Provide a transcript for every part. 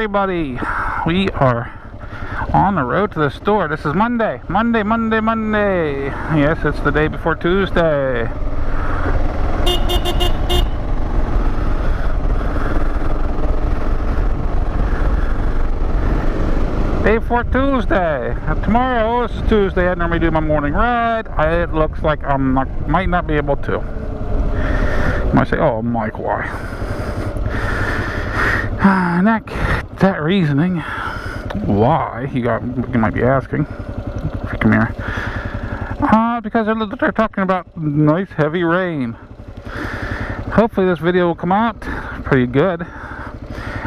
everybody. We are on the road to the store. This is Monday. Monday. Yes, it's the day before Tuesday. Day before Tuesday. Tomorrow is Tuesday. I normally do my morning ride. It looks like might not be able to. You might say, "Oh, Mike, why?" And that reasoning, why you might be asking. Come here. Because they're talking about nice heavy rain. Hopefully this video will come out pretty good.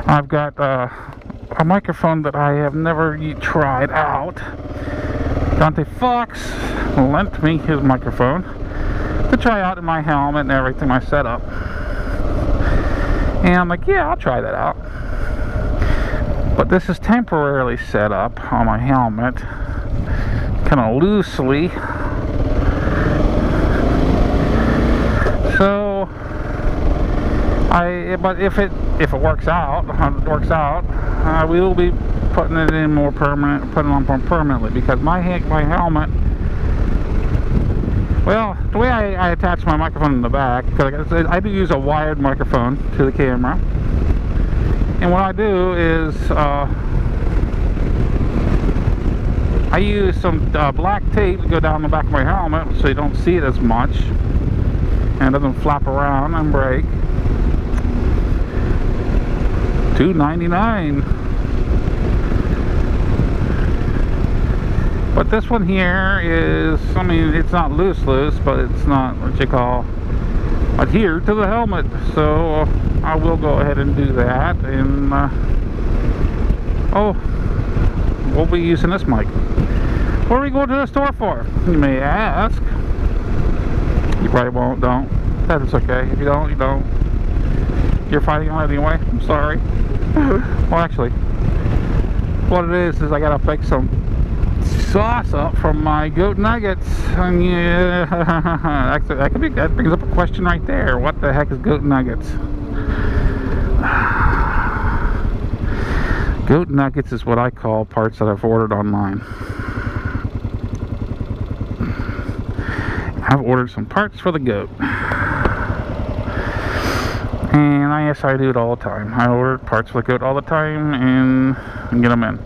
I've got a microphone that I have never tried out. Dante Fox lent me his microphone to try out in my helmet and everything, my setup. And I'm like, yeah, I'll try that out. But this is temporarily set up on my helmet, kind of loosely. So, but if it works out, I will be putting it on more permanently, because my helmet. Well, the way I attach my microphone in the back, because I do use a wired microphone to the camera, and what I do is I use some black tape to go down the back of my helmet so you don't see it as much and it doesn't flap around and break. $2.99. But this one here is, I mean, it's not loose, but it's not what you call adhered to the helmet. So I will go ahead and do that. And we'll be using this mic. What are we going to the store for, you may ask? You probably don't. That's okay. If you don't, you don't. You're fighting on it anyway. I'm sorry. Well, actually, what it is I gotta pick some sauce up from my goat nuggets. And yeah, that brings up a question right there. What the heck is goat nuggets? Goat nuggets is what I call parts that I've ordered online. I've ordered some parts for the goat, and I do it all the time. I order parts for the goat all the time and get them in.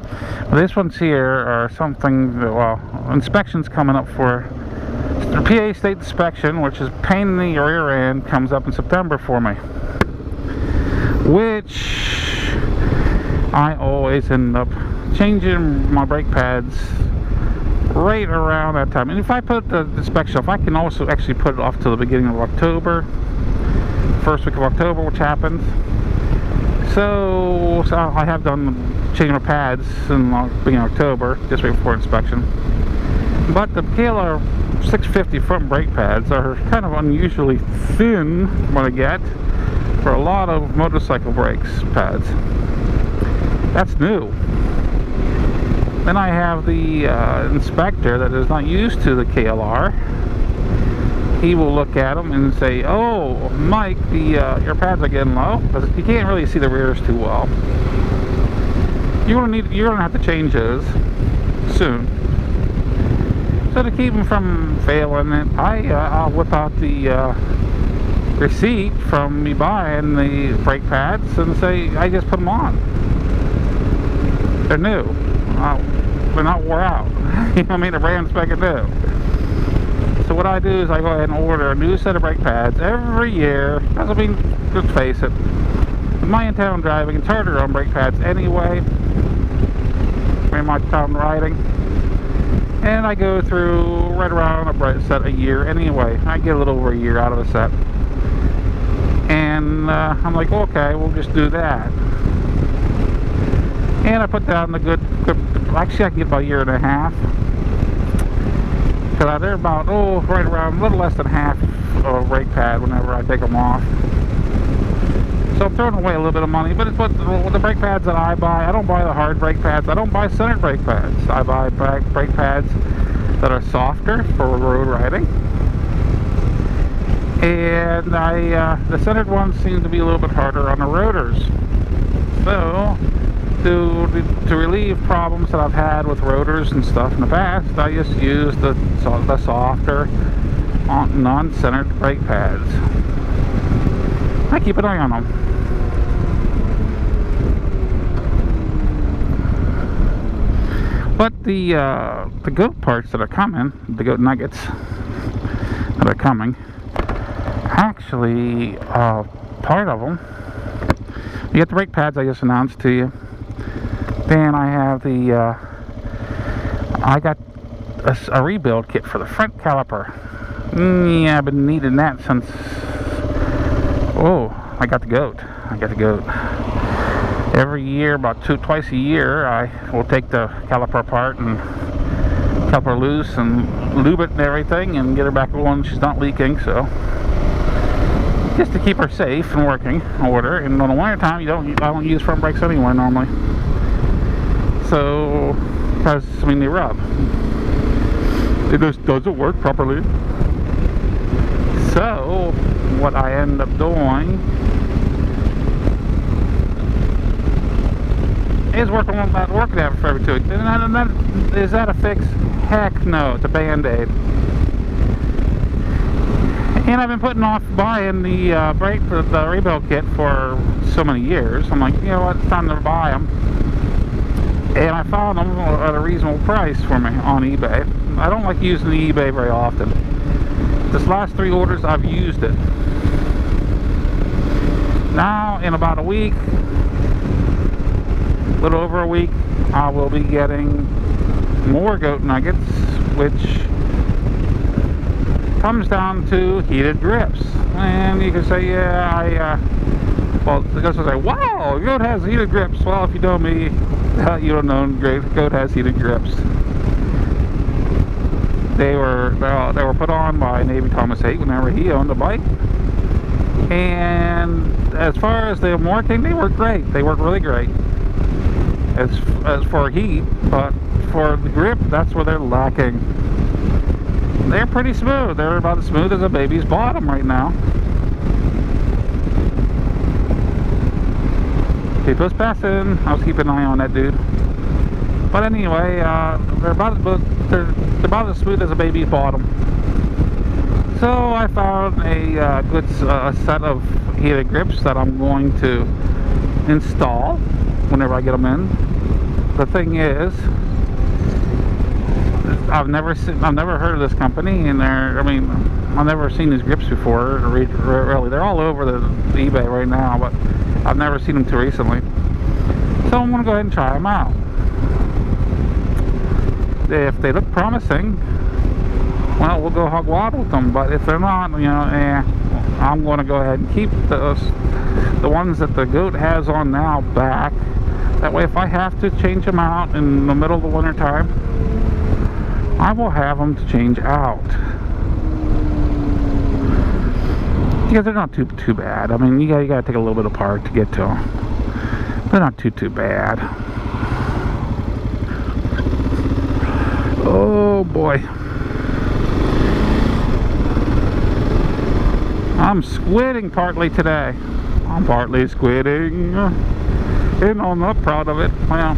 This ones here are something that, well, inspections coming up for the PA state inspection, which is pain in the rear end, comes up in September for me, which I always end up changing my brake pads right around that time. And if I put the inspection off, I can also actually put it off to the beginning of October, first week of October, which happens. So I have done changing my pads in the beginning of October, just right before inspection. But the KLR 650 front brake pads are kind of unusually thin, what I get, for a lot of motorcycle brakes pads. That's new. Then I have the inspector that is not used to the KLR. He will look at them and say, "Oh, Mike, your pads are getting low," because you can't really see the rears too well. You're gonna have to change those soon. So to keep them from failing it, I'll whip out the receipt from me buying the brake pads and say I just put them on. They're new. They're not wore out. You know what I mean? They're brand spanking new. So what I do is I go ahead and order a new set of brake pads every year. Because, I mean, let's face it, with my in-town driving, it's harder on brake pads anyway. In my town riding. And I go through right around a brake set a year anyway. I get a little over a year out of a set. And I'm like, okay, we'll just do that. And I put down the good, actually I can get about a year and a half. Because they're about, right around a little less than half of a brake pad whenever I take them off. So I'm throwing away a little bit of money, but it's what the brake pads that I buy. I don't buy the hard brake pads. I don't buy centered brake pads. I buy brake pads that are softer for road riding. And the centered ones seem to be a little bit harder on the rotors. So to relieve problems that I've had with rotors and stuff in the past, I just use the softer, non-centered brake pads. I keep an eye on them. But the goat parts that are coming, the goat nuggets that are coming, actually, part of them, you get the brake pads I just announced to you. Then I have I got a rebuild kit for the front caliper. Yeah, I've been needing that since, I got the goat. Every year, about twice a year, I will take the caliper apart and caliper loose and lube it and everything and get her back going. She's not leaking, so just to keep her safe and working order. And in the winter time, I don't use front brakes anyway normally. So, because they rub. It just doesn't work properly. So, what I end up doing is working at it for every 2 weeks. And is that a fix? Heck no, it's a band-aid. And I've been putting off buying the the rebuild kit for so many years. I'm like, you know what, it's time to buy them. And I found them at a reasonable price for me on eBay. I don't like using the eBay very often. This last 3 orders, I've used it. Now, in about a week, a little over a week, I will be getting more goat nuggets, which comes down to heated grips. And you can say, yeah, well, the guys will say, wow, goat has heated grips. Well, if you know me, you don't know, goat has heated grips. They were put on by Navy Thomas 8 whenever he owned a bike. And as far as them working, they work great. They work really great. As for heat, but for the grip, that's where they're lacking. They're pretty smooth. They're about as smooth as a baby's bottom right now. People's passing. I was keeping an eye on that dude. But anyway, they're about as smooth as a baby's bottom. So I found a good set of heated grips that I'm going to install whenever I get them in. The thing is, I've never heard of this company, and I've never seen these grips before. Really, they're all over the eBay right now, but I've never seen them too recently. So I'm gonna go ahead and try them out. If they look promising, well, we'll go hog wild with them. But if they're not, I'm gonna go ahead and keep the ones that the goat has on now back. That way, if I have to change them out in the middle of the winter time, I will have them to change out. Because they're not too bad. You gotta take a little bit apart to get to them. They're not too bad. Oh boy. I'm squidding partly today. I'm partly squidding. And I'm not proud of it. Well,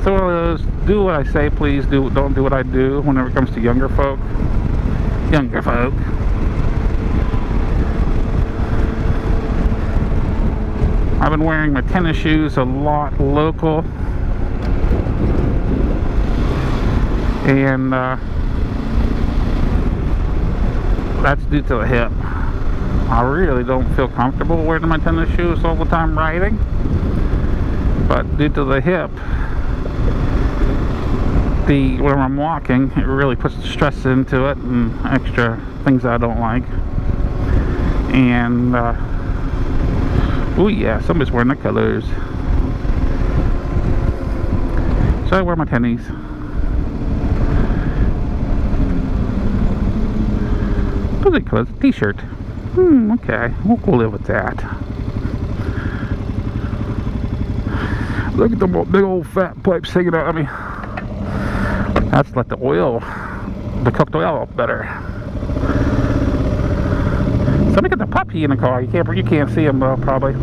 so do what I say, please. Don't do what I do whenever it comes to younger folk. I've been wearing my tennis shoes a lot local. And that's due to the hip. I really don't feel comfortable wearing my tennis shoes all the time riding. But due to the hip, when I'm walking, it really puts stress into it and extra things I don't like. And oh yeah, somebody's wearing the colors. So I wear my tennies. Those are colors. T-shirt. Okay, we'll live with that. Look at the big old fat pipes hanging out. That's let the cooked oil up better. Somebody got the puppy in the car. You can't see him probably.